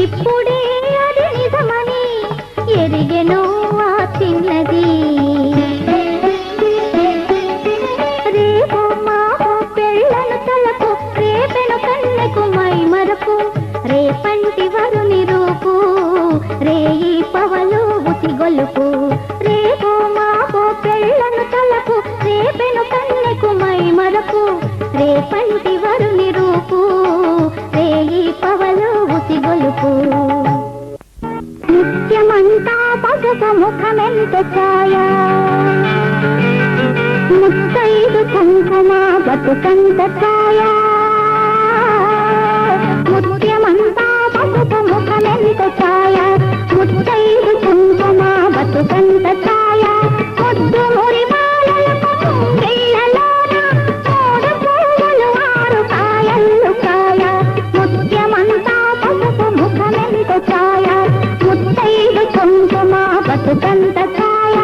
ఇప్పుడే అది నిజమ పవలు ఉతిగొలుపు రేపు మాపు పెళ్ళను తలకు రేపెను కన్నెకు మై మరపు రేపంటి వరుని రూపు రేయి పవలు ఉతిగొలుపు నిత్యమంతా పసుపు ముఖమెంత ఛాయ ముత్తైదు కుంకుమ బతుకంత ఛాయ ముత్యమంతా పసుపు ముఖమెంత ఛాయ ముత్తైదు కుంకుమ బతుకంత ఛాయ ముద్దు మురిమాలలకు ముంగిళ్ళలోన మూడు పువ్వులు ఆరు కాయలు కాయ ముత్యమంతా పసుపు ముఖమెంత ఛాయ ముత్తైదు కుంకుమ బతుకంత ఛాయ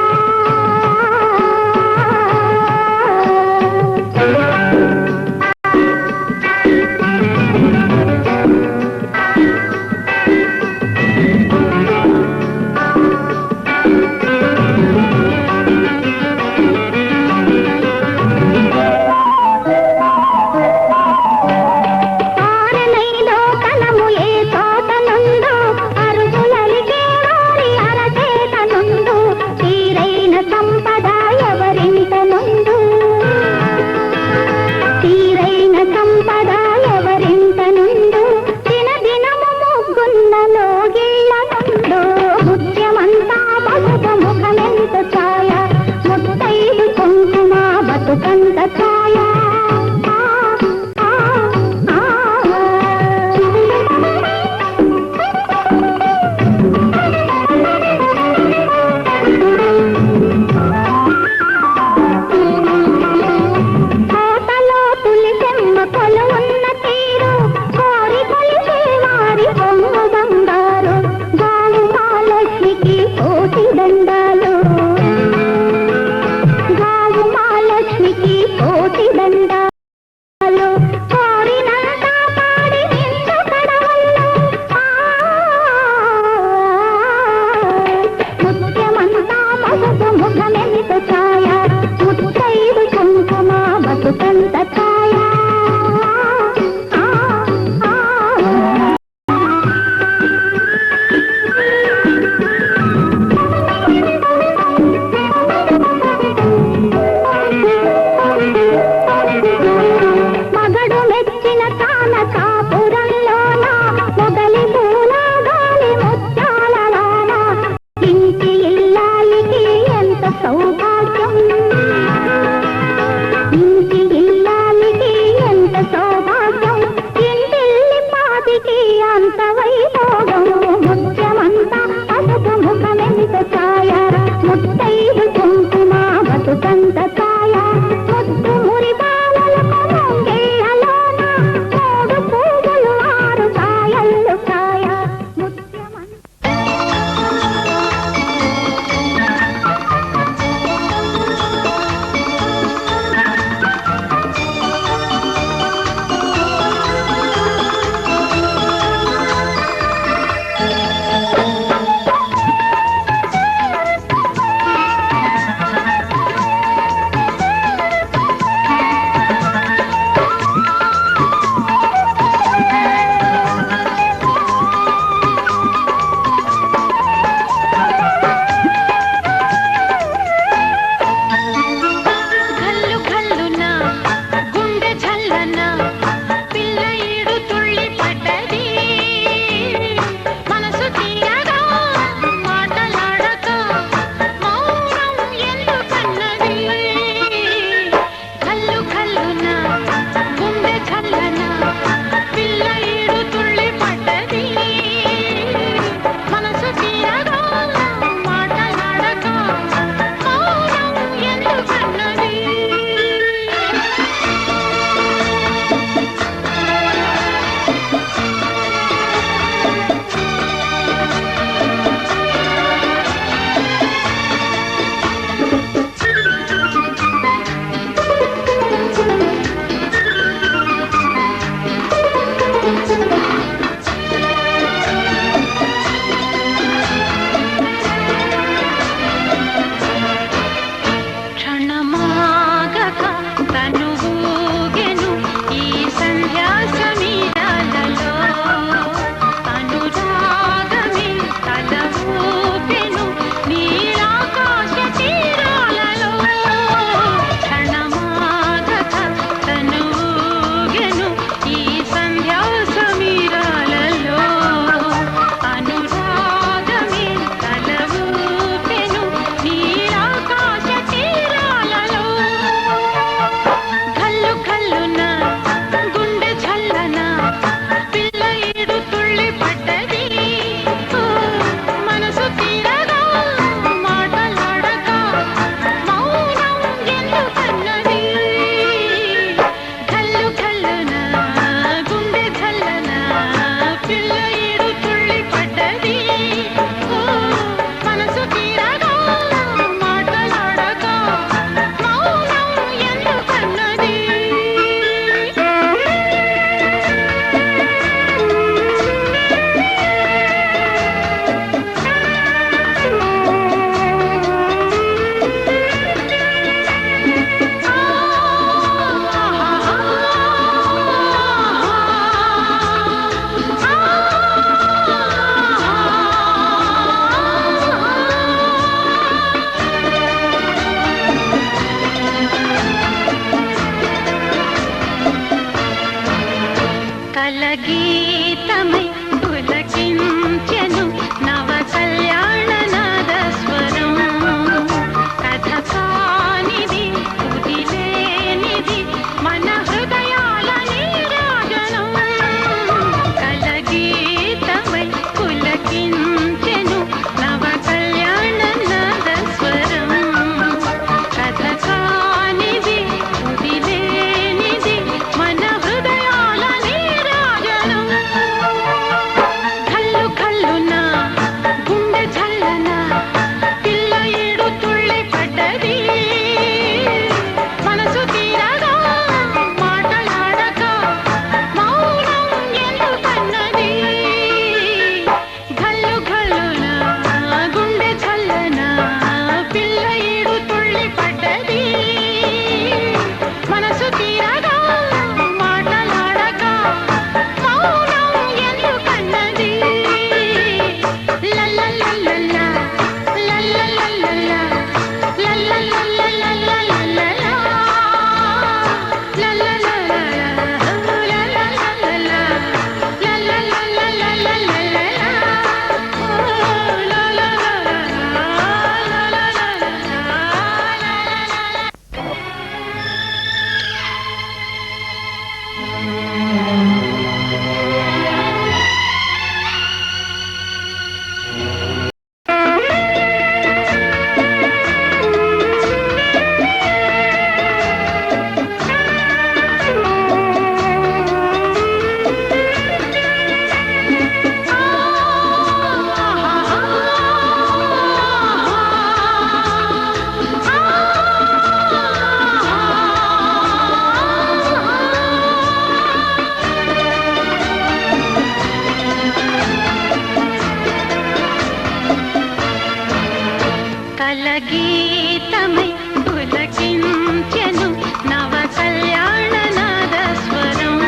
కలగీతమై పులకించెను నవ కళ్యాణ నాద స్వరం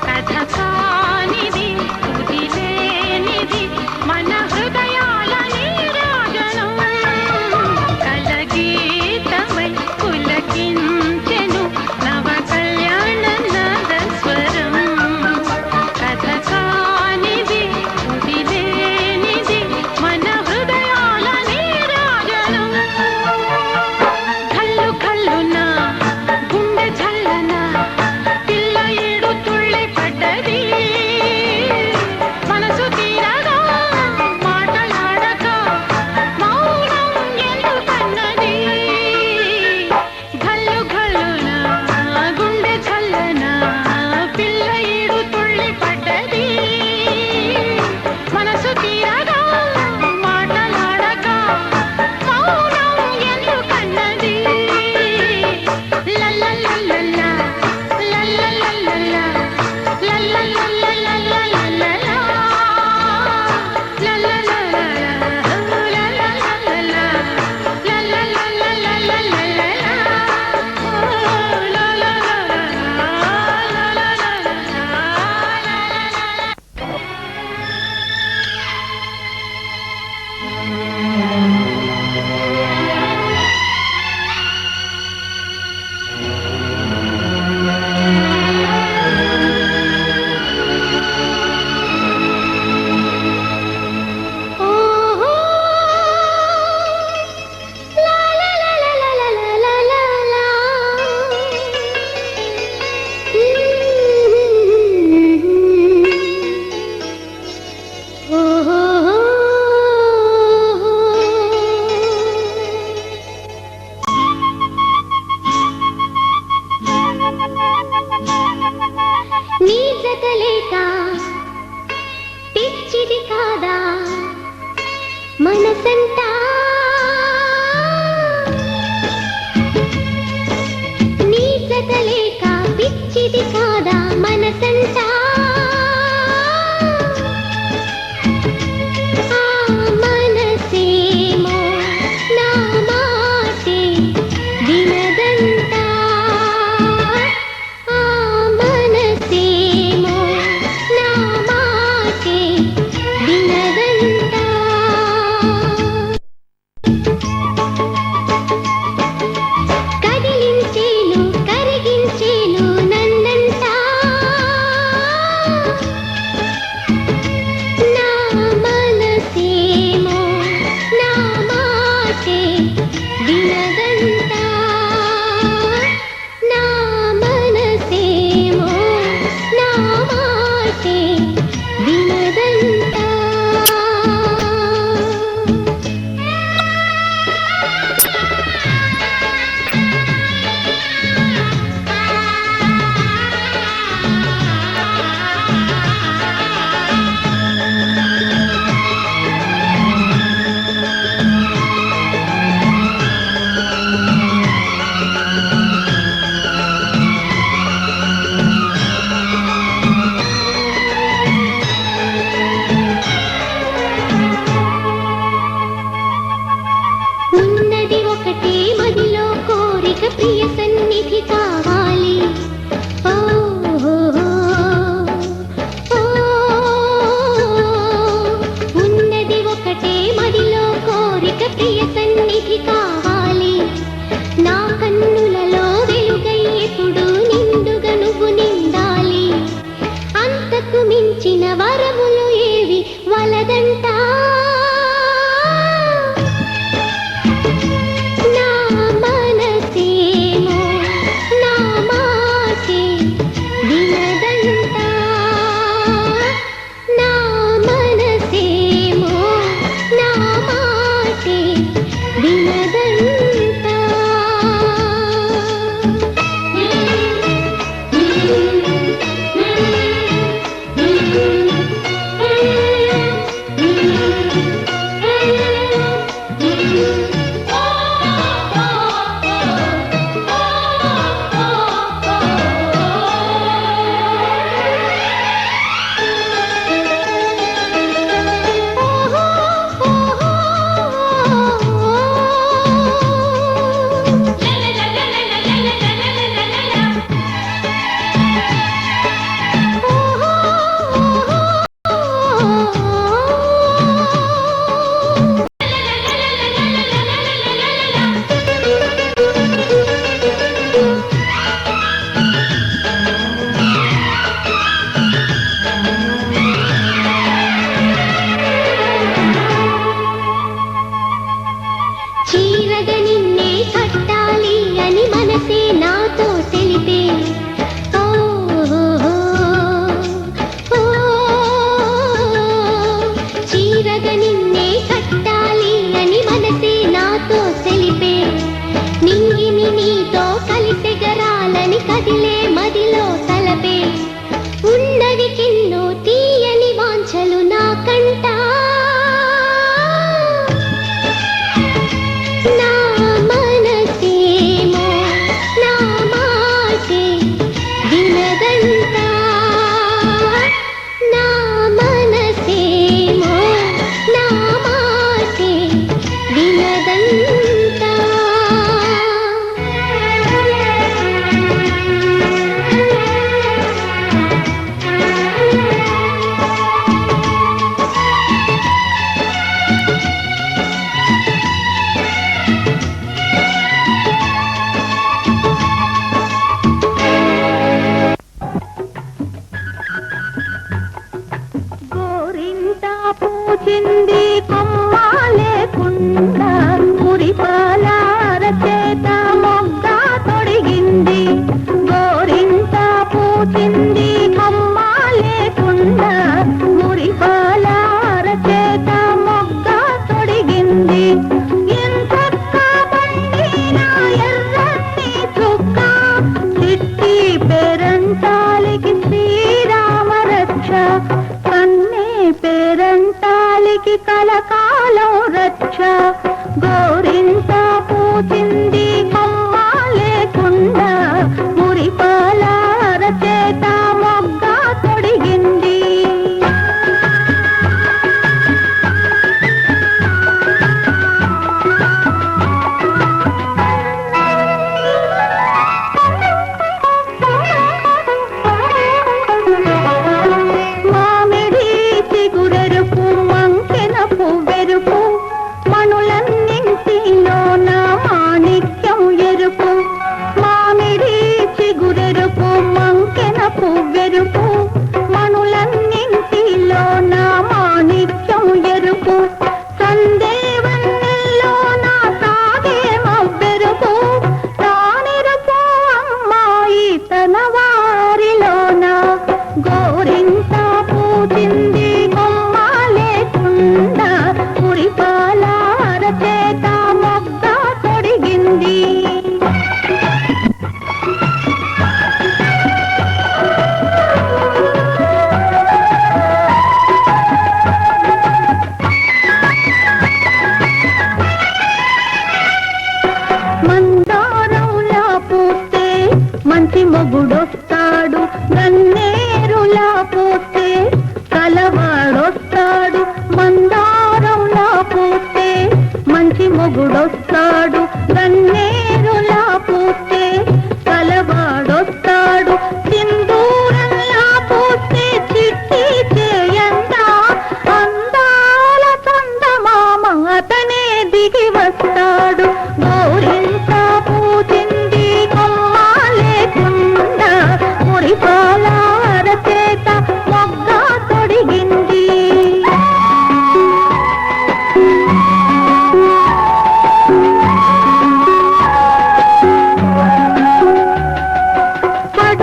కథ కానిది కుదిలేనిది మన హృదయాల నీరాజనం కలగీతమై పులకించెను నవ కళ్యాణ నాద స్వరం కథ కానిది కుదిలేనిది మన హృదయాల నీరాజనం కల్లు కల్లున గుండె చల్లన పిల్ల ఏడు తుళ్ళి పడ్డది మనసు తీరగా మాటలాడక మౌనం ఎందుకన్నది గల్లు గల్లున గుండె చల్లన పిల్ల ఏడు తుళ్ళి పడ్డది మనసు తీరగా మాటలాడక మౌనం ఎందుకన్నది లల్లల్లల్లల్లా లల్లల్లల్లల్లా లల్లల్లల్లల్లల్లల్లల్లా నీ జత లేక పిచ్చిది కాదా మనసంతా నీ జత లేక పిచ్చిది కాదా మనసంతా ఆ మనసేమో నా మాటే వినదంతా ఆ మనసేమో నా మాటే వినదంతా కదిలించేను కరిగించేను నన్నంతా నా మనసేమో నా మాటే వినదంతా నా మనసేమో నా మాటే వినదంతా ఉన్నది ఒకటే మదిలో కోరిక ప్రియ సన్నిధి కావాలి ఓ ఓ, ఓ, ఉన్నది ఒకటే మదిలో కోరిక ప్రియ సన్నిధి కావాలి నా కన్నులలో వెలుగై ఎప్పుడు నిండుగా నువ్వు నిండాలి అంతకు మించిన వరములు ఏవి వలదంటా నా మనసేమో నా మాటే వినదంతా నా మనసేమో నా మాటే వినదంతా రక్ష గోరింత పూచింది కొమ్మ లేకుండా మురిపాల అరచేత మొగ్గ తొడిగింది మామిడి చిగురెరుపు మంకెన పువ్వెరుపు మణులన్నింటిలోన మాణిక్యం ఎరుపు మామిడి చిగురెరుపు మంకెన పువ్వెరుపు మణులన్నింటిలోన మాణిక్యం ఎరుపు సందేవన్నెల్లోన సాగే మవ్వెరుపు తానెరుపు అమ్మాయి తన వారిలోన గోరింత పూజింది కొమ్మ లేకుండా మురిపాల అరచేత మొగ్గ తొడిగింది మందారంలా పూస్తే మంచి మొగుడొస్తాడు గన్నేరులా పూస్తే కలవాడొస్తాడు మందారంలా పూస్తే మంచి మొగుడొస్తాడు గన్నేరులా పూస్తే కలవాడొస్తాడు సింధూరంలా పూస్తే చిట్టి చేయందా అందాల చందమామ అతనే దిగి వస్తాడు గోరింత పూజింది కొమ్మ లేకుండా మురిపాల అరచేత మొగ్గ తొడిగింది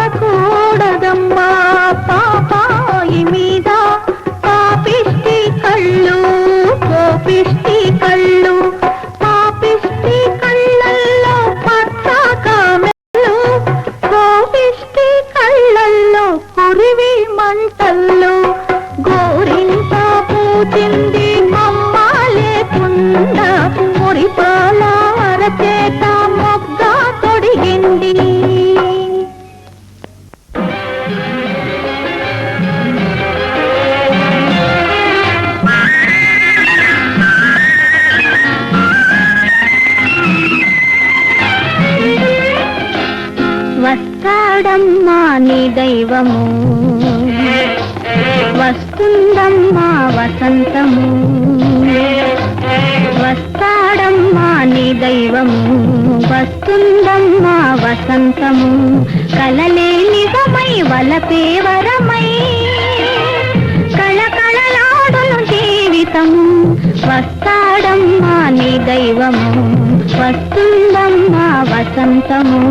పడకూడదమ్మా పాపాయి మీద పాపిష్టి కళ్ళు కోపిష్టి కళ్ళు పాపిష్టి కళ్ళల్లో పచ్చకామెలు కోపిష్టి కళ్ళల్లో కురివి మంటల్లో గోరింత పూజింది కొమ్మ లేకుండా మురిపాల అరచేత మొగ్గ తొడిగింది వస్తాడమ్మా నీ దైవము వస్తుందమ్మా వసంతము వస్తాడమ్మా నీ దైవము వస్తుందమ్మా వసంతము కలలే నిజమై వలపే వరమై కళకళలాడును జీవితము వస్తాడమ్మా నీ దైవము వస్తుందమ్మా వసంతము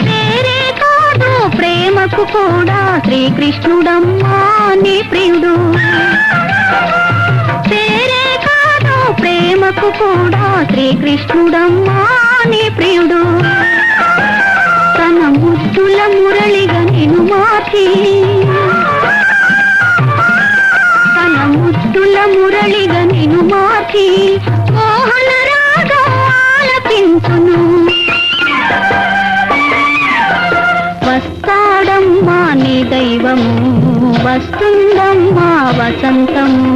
పేరే కాదు ప్రేమకు కూడా శ్రీకృష్ణుడమ్మా నీ ప్రియుడు పేరే కాదు ప్రేమకు కూడా శ్రీకృష్ణుడమ్మా నీ ప్రియుడు తన ముద్దుల మురళిగా నిన్ను మార్చి తన ముద్దుల మురళిగా నిన్ను మార్చి మోహన రాగం ఆలపించును వస్తాడమ్మా నీ దైవము వస్తుందమ్మా వసంతము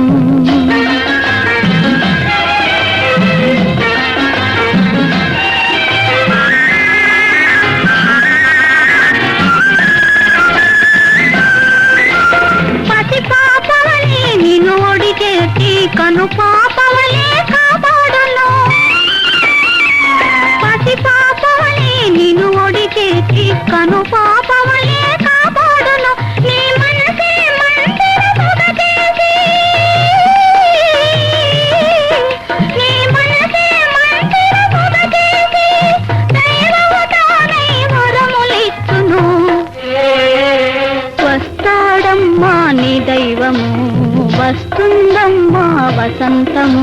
కను పాపవలే కాపాడును పసి పాపవలే నిన్ను ఒడిచేసి కను పాపవలే కాపాడును నీ మనసే మందిరముగా చేసి నీ మనసే మందిరముగా చేసి దైవము తానై వరములిచ్చును వస్తాడమ్మా నీ దైవము వస్తుందమ్మా వసంతము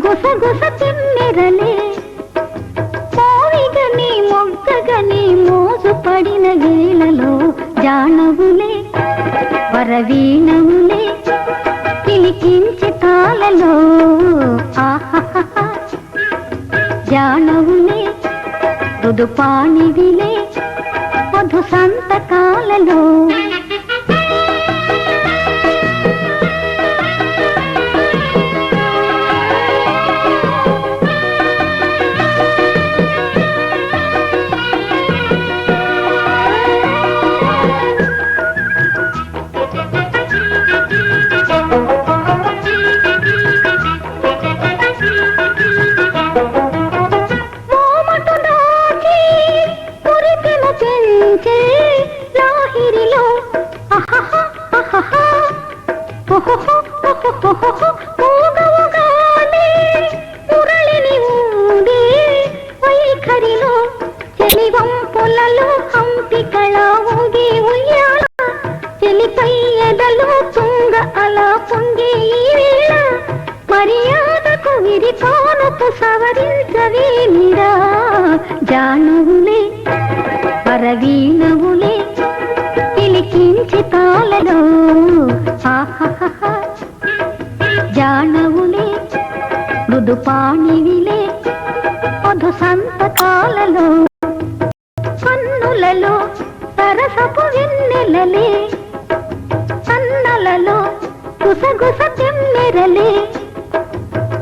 గుసగుస తిమ్మెరలే మోవిగని మొగ్గగని మోజు పడిన వేళలో జానవులే వరవీణవులే పిలికించి తాళలో ఆహా జానవులే రుదుపాణివిలే మధు సంతకాలలో జానవులే వరవీణవులే పిలికించి తాళలో ఆహా జానవులే మృదుపాణివిలే మధు సంతకాలలో కన్నులలో సరసపు వెన్నెలలే సన్నలలో గుసగుస తెమ్మెరలే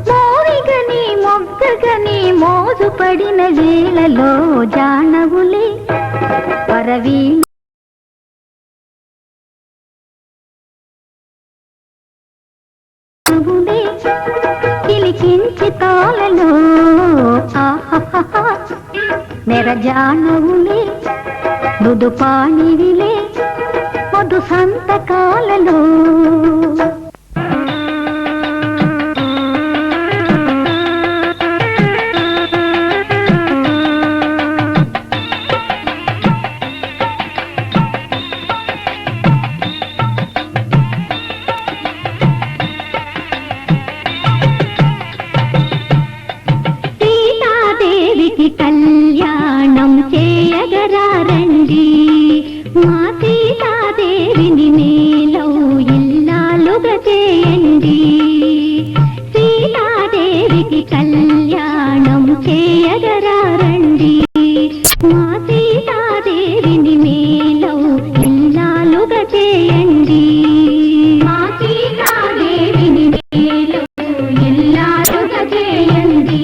మోవిగని మొగ్గగని మోజు పడిన వేళలో జానవులే వరవీణవులే కిలికించి తాళలో ఆహా నెరజానవులే మృదుపాణివిలే మధు సంతకాలలో కళ్యాణం చేయగరారండి మా సీతాదేవిని మేలో ఇల్లాలుగా చేయండి సీతాదేవికి కళ్యాణం చేయగరారండి మా సీతాదేవిని మేలో ఇల్లాలుగా చేయండి మా సీతాదేవిని మేలో ఇల్లాలుగా చేయండి మా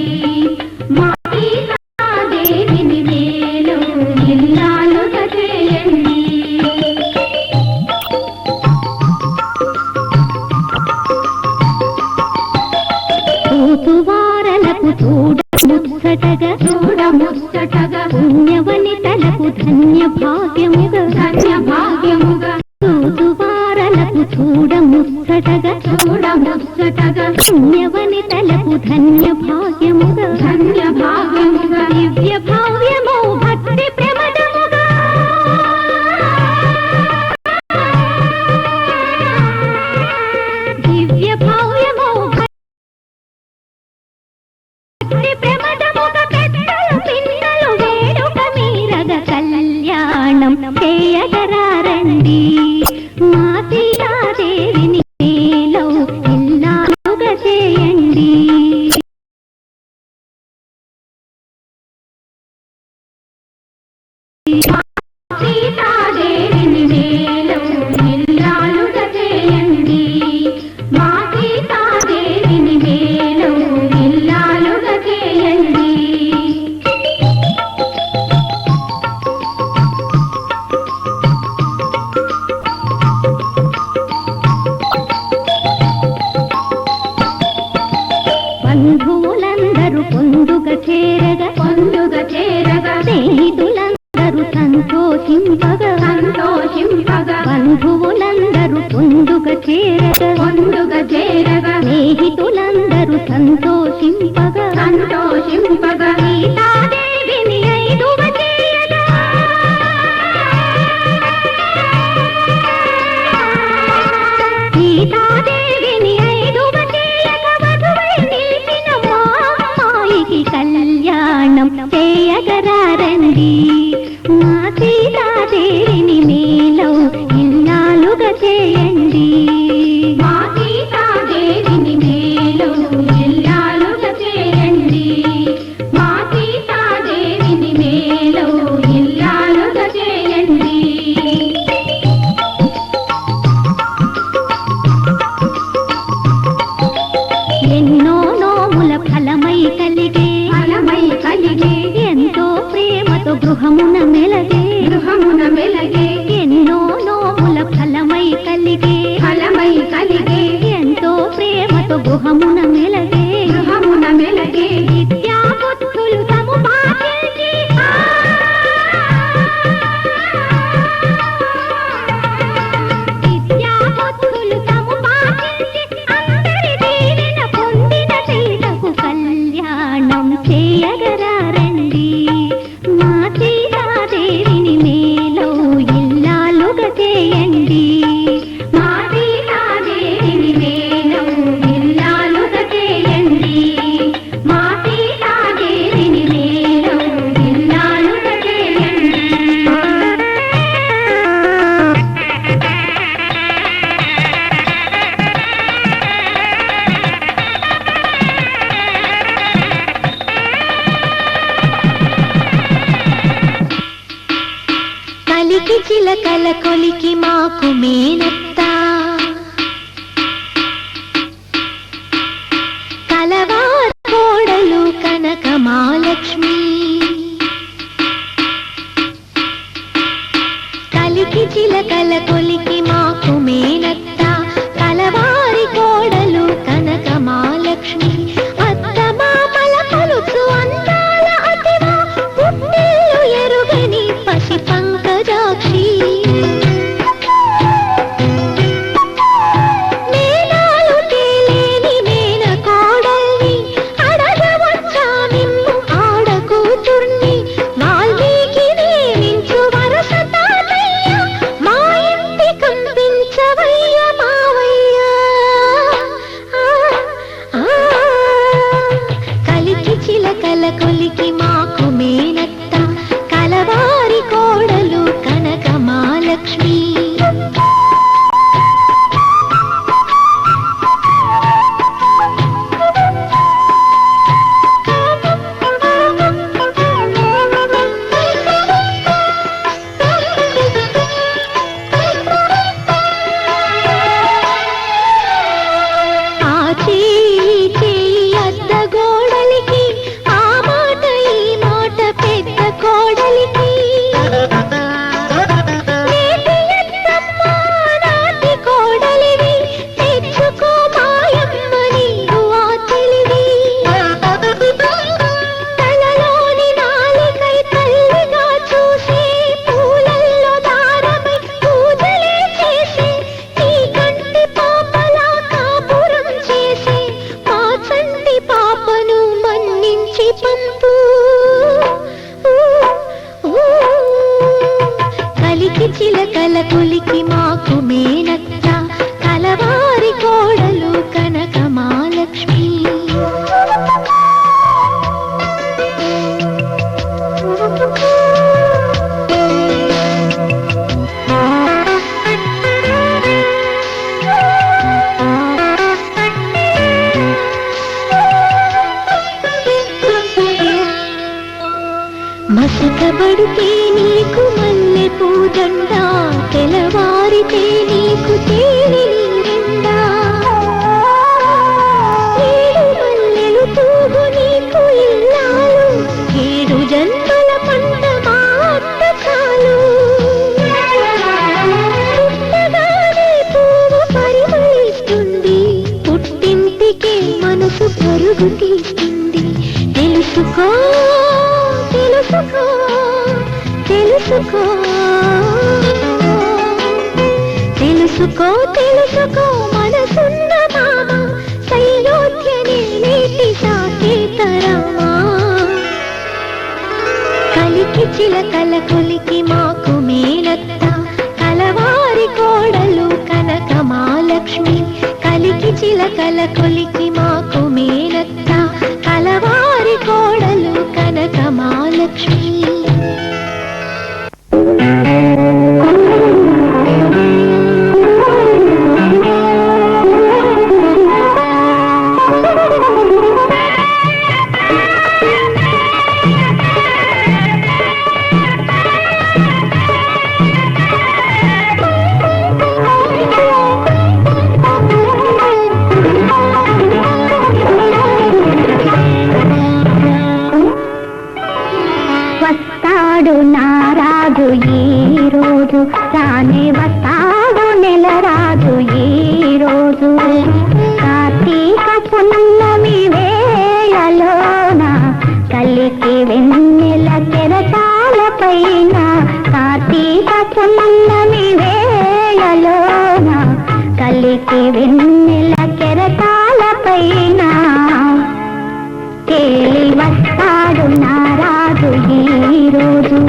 తూతువారలకు చూడముచ్చటగా పుణ్యవనితలకు ధన్య భాగ్యముగా తూతువారలకు చూడముచ్చటగా పుణ్యవనితలకు ధన్య భాగ్యముగా దివ్య భావ్యమో భక్తి ప్రమదముగా దివ్య భావ్యమో కళ్యాణం చేయగరారండి మా సీతాదేవిని మేలో ఇల్లాలుగా చేయండి సీతాదేవిని మేలో ఇల్లాలుగా చేయండి మా సీతాదేవిని మేలో ఇల్లాలుగా చేయండి బంధువులందరూ పొందుగ చేరగా స్నేహితులందరూ సంతోషింపగా బంధువులందరూ పొందుగ చేరగా స్నేహితులందరూ సంతోషింపగా సీతాదేవిని ఐదువ చేయగా సీతాదేవిని ఐదువ చేయగా వధువై నిలిచిన చేయగరారండి మా సీతాదేవిని మేలో ఇన్నాళ్ళుగా చేయండి మా సీతాదేవిని మేలో ఇన్నాళ్ళుగా చేయండి మా సీతాదేవిని మేలో ఇన్నాళ్ళుగా చేయండి ఎన్నో నోముల ఫలమై కలిగే ఎంతో ప్రేమతో గృహమున మెలగే ఎన్నో నోముల ఫలమై కలిగే ఎంతో ప్రేమతో గృహమున మెలగే విద్యా బుద్ధులు సముపార్జించి విద్యా బుద్ధులు సముపార్జించి అందరి దీవెన పొందిన సీతకు కళ్యాణం చేయగరారండి మా సీతాదేవిని మేలో ఇల్లాలుగా చేయండి మా సీతాదేవిని మేలో ఇల్లాలుగా చేయండి మా సీతాదేవిని మేలో ఇల్లాలుగా చేయండి కలికి చిలకల కొలికి మాకు మేనత్త కలవార కోడలు కనక మహాలక్ష్మి కలికి చిలకల కొలికి మాకు మేనత్త కలవారి కోడలు కనక మహాలక్ష్మి అత్త మామల కొలుసు అందాల అతివా పుట్టిల్లు ఎరుగని పసి పంకజాక్షి మేనాలు తేలేని మేన కోడల్ని అడగవచ్చా నిన్ను ఆడ కూతుర్ని వాల్మీకి నియమించు వరస తాతయ్య మా ఇంటి కంపించవయ్య మావయ్య కలికి చిలకల కొలికి మాకు మేనత్త కలవారి కోడలు కనక మహాలక్ష్మి ఆ చేయి అద్ద గోడలికి ఆ మాట ఈ మాట పెద్ద కోడలికి నేటి అత్తమ్మ నాటి కోడలివి తెచ్చుకో మాయమ్మ నీవు ఆ తెలివి తలలోని నాలికై తల్లిగా చూసి పూలల్లో దారమై పూజలే చేసి నీ కంటి పాపలా కాపురం చేసి మా చంటి పాపను మన్నించి పంపు కలికి చిలకల కొలికి మాకు మేనత్త కలవారి కోడలు కనక మహాలక్ష్మి మసకబడితే నీకు మల్లె పూదండ తెలవారితే నీకు తేనె నీరెండా ఏడు మల్లెలు తూగు నీకు ఇల్లాలు ఏడు జన్మల పంట మా అత్త చాలు పుట్టగానే పువ్వు పరిమళిస్తుంది పుట్టింటికే మనసు పరుగు తీస్తుంది తెలుసుకో తెలుసుకో తెలుసుకో తెలుసుకో తెలుసుకో మనసున్న మామ సయోధ్యనే నేటి సాకేతరమా కలికి చిలకల కొలికి మాకు మేనత్త కలవారి కోడలు కనక మహాలక్ష్మి కలికి చిలకల కొలికి మాకు మేనత్త కలవారి కోడలు కనక మహాలక్ష్మి రాజు ఈ రోజు రానే వస్తాడు నెల రాజు ఈ రోజు కార్తీక పున్నమి వేళలోన కలికి వెన్నెల కెరటాల పైన కార్తీక పున్నమి వేళలోన కలికి వెన్నెల కెరటాల పైన తేలి వస్తాడు నా రాజు ఈ రోజు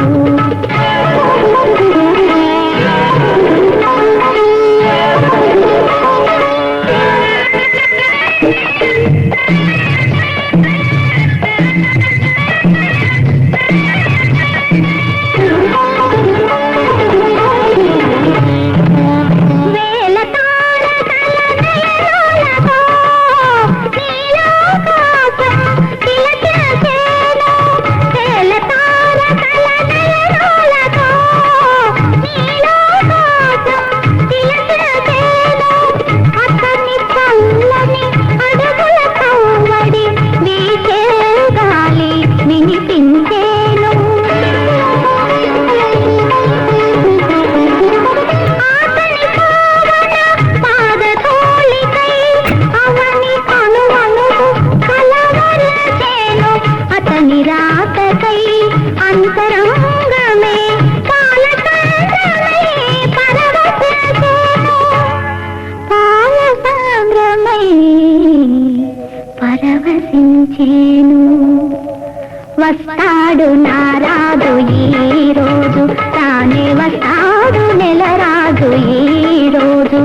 పరవశించేను వస్తాడు నా రాజు ఈ రోజు తానే వస్తాడు నెల రాజు ఈ రోజు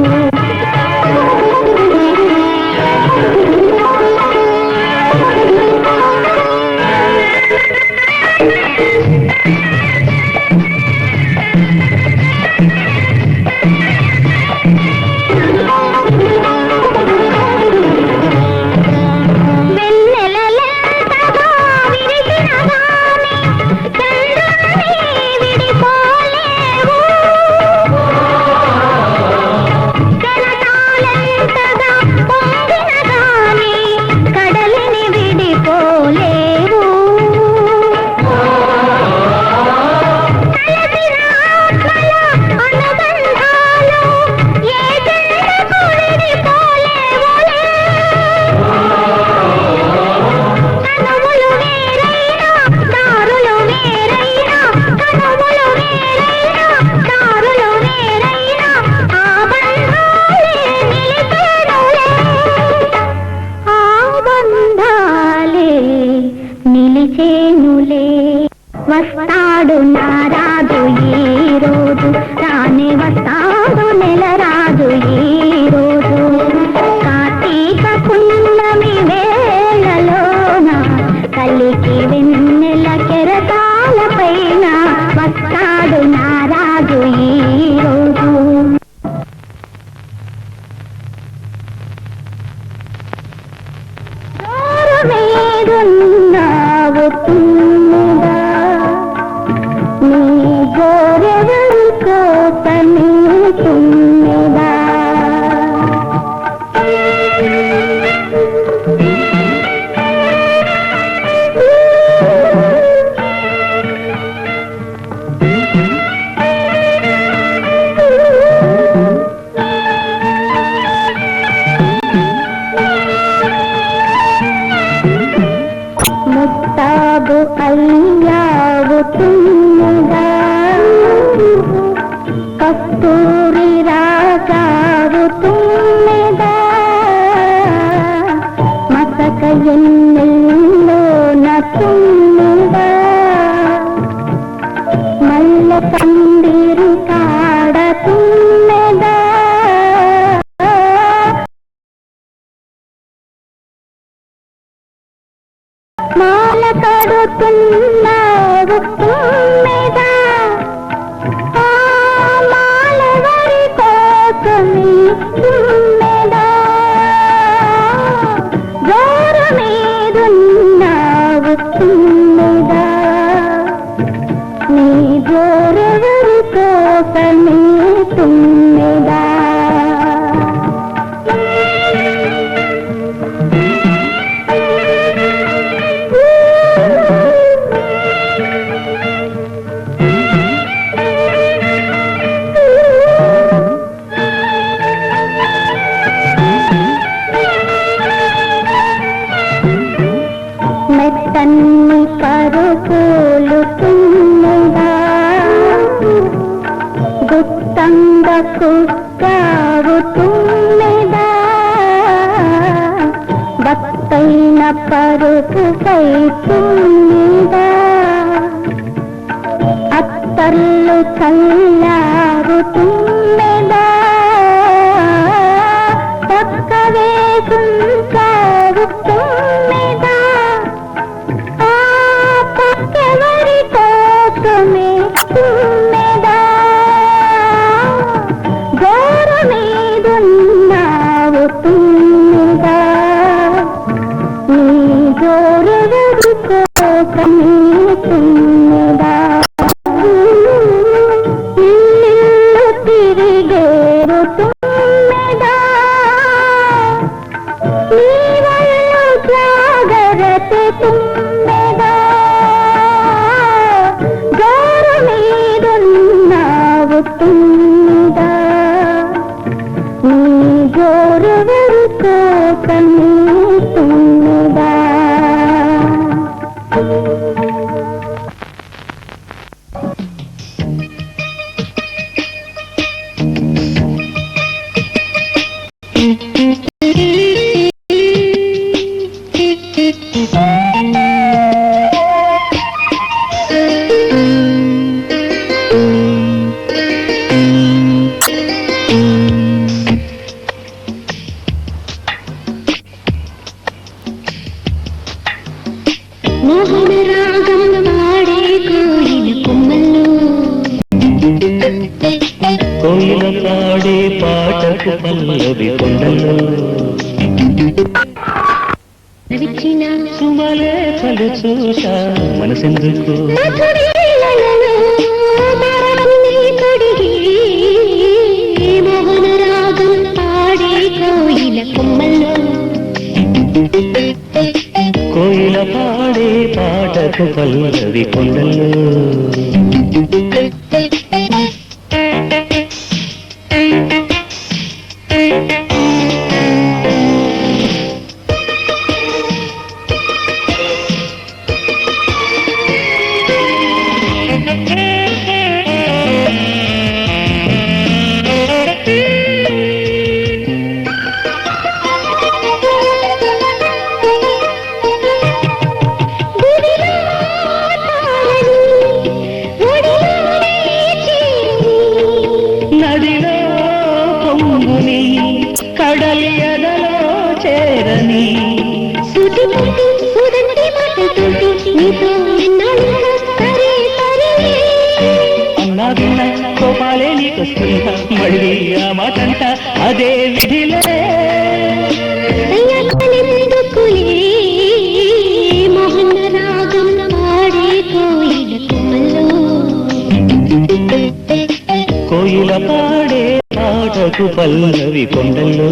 వస్తాడు నా రాజు ఈ రోజు రానే వస్తాడు నెల రాజు ఈ రోజు కార్తీక పున్నమి వేళలోన కలికి వెన్నెల కెరటాల పైన వస్తాడు నా రాజు ఈ రోజు మీదున్నావు తుమ్ముగా నీ గోరెవరి కోసమే తుమ్మిదా ముత్తాబు అయ్యావు తుమ్ముగా కస్తూరి రాజావు తుమ్మెదా మసక ఎన్నెల్లో నా తుమ్మెదా మల్ల పందిరి కాడ తుమ్మెదా మాల కడుతున్నావు తుమ్మెదా ఆ మాలవరి కోసమే తుమ్మెదా జోరు మీదున్నావు తుమ్మెదా నీ జోరెవరి కోసమే తుమ్మెదా తుమ్మెదా పక్క వేసుంటావు తుమ్మెదా ఆ పక్కవరి కోసమే తుమ్మెదా గోరు మీదున్నావు తుమ్మెదా నీ గోరువరి కోసమే తుమ్మెదా ఇల్లు తిరిగేరు తుమ్మెదా నీ వల్లు జాగరత తుమ్మెదా గోరు మీదున్నావు తుమ్మెదా నీ గోరువరి కోసమే తుమ్మెదా మోహన రాగం పాడే కోయిల కొమ్మల్లో కోయిల పాడే పాటకు పల్లవి కొండలో నవిచిన సుమలేఖలు చూశా మనసెందుకు మధురీలలో మరచిని కడిగి మోహన రాగం పాడే కోయిల కొమ్మల్లో కోయిల పాడే పాటకు పల్లవి కొండలో నదిలో పొంగుని కడలి ఎదలో చేరని సుటి ముటి సుదంటి మాటతోటి నీతో విన్నాను సరే సరే అన్నా విన్న కోపాలే నీకొస్తున్నా మళ్ళీ ఆ మాటంట అదే విధిలే దయ్యాలెందుకులే మోహన రాగం పాడే కోయిల కొమ్మల్లో కోయిల పాడే పాటకు పల్లవి కొండలో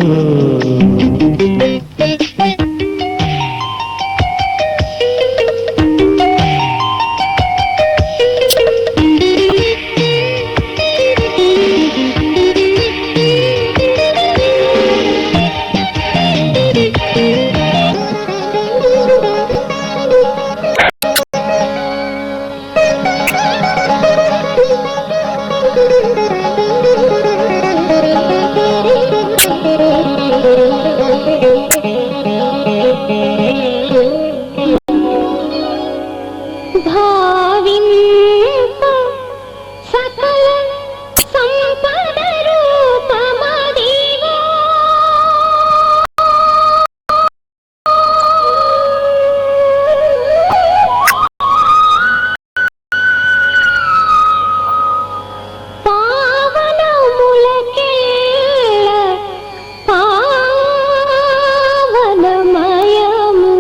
భావింప సకల సంపద రూపమదివో పావనములకెల్ల పావనమయము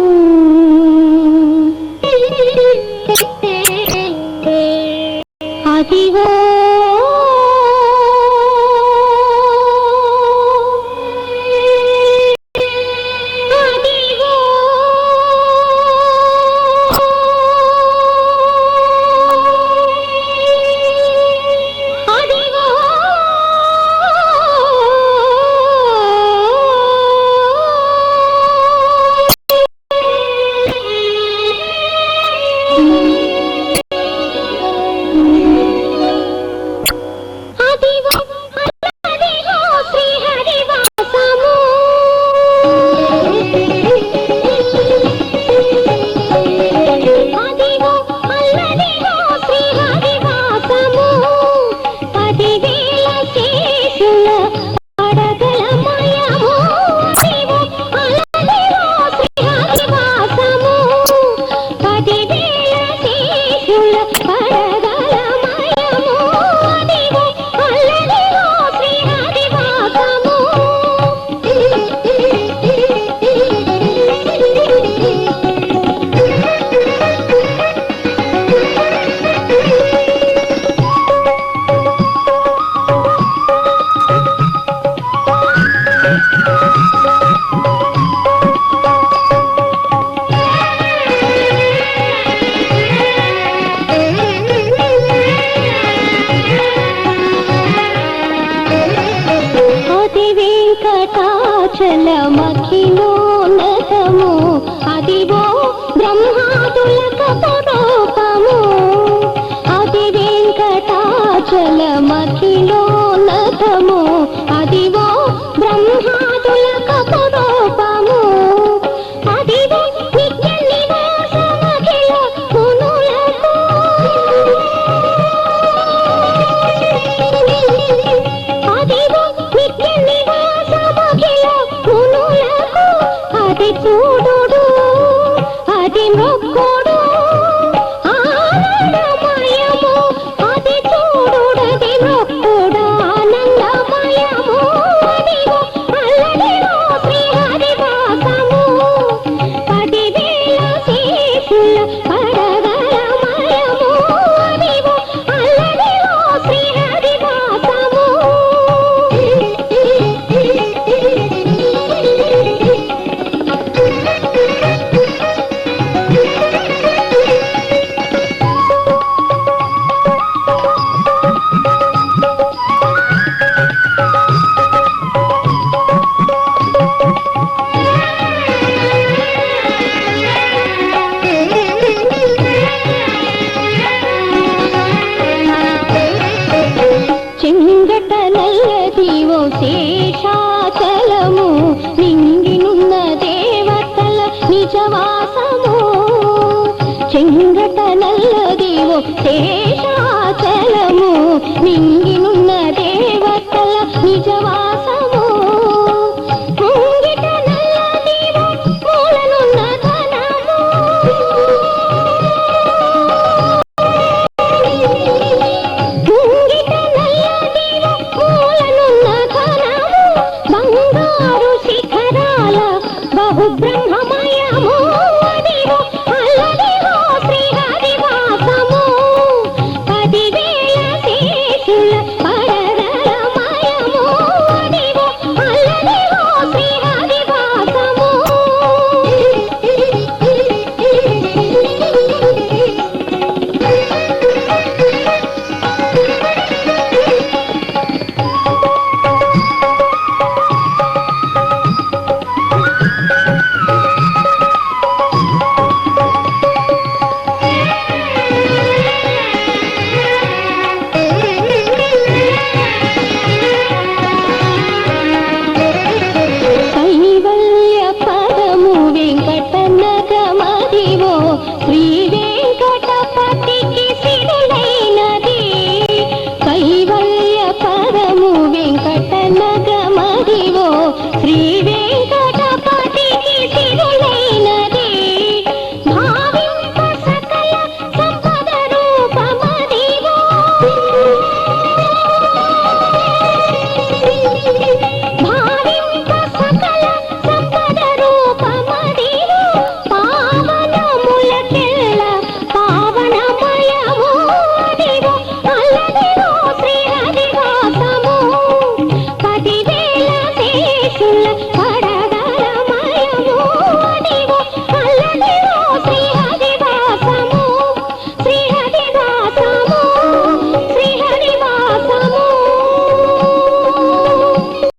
అదిగో అదిగో అదిగో చలమఖిలోన్నతము అదివో బ్రహ్మాదులకపరూపము అది వెంకటాచలమఖిలోన్నతము అదివో బ్రహ్మాదులకపరూపము అదివో నిత్య నివాసమఖిల మునులకు అదివో నిత్య నివాసమఖిల మునులకు అది చూడుడు అది మొక్కుడు ఆనందమయము అది చూడుడది మొక్కుడు ఆనందమయము అదిగో అల్లదిగో శ్రీహరివాసము 10,000 శేషుల పడగలమయము అదిగో అల్లదిగో శ్రీహరివాసము చెంగట నల్లదివో శేషాచలము నింగినున్న దేవతల నిజవాసము చెంగట నల్లదివో శేషాచలము నింగినున్న దేవతల నిజవాసము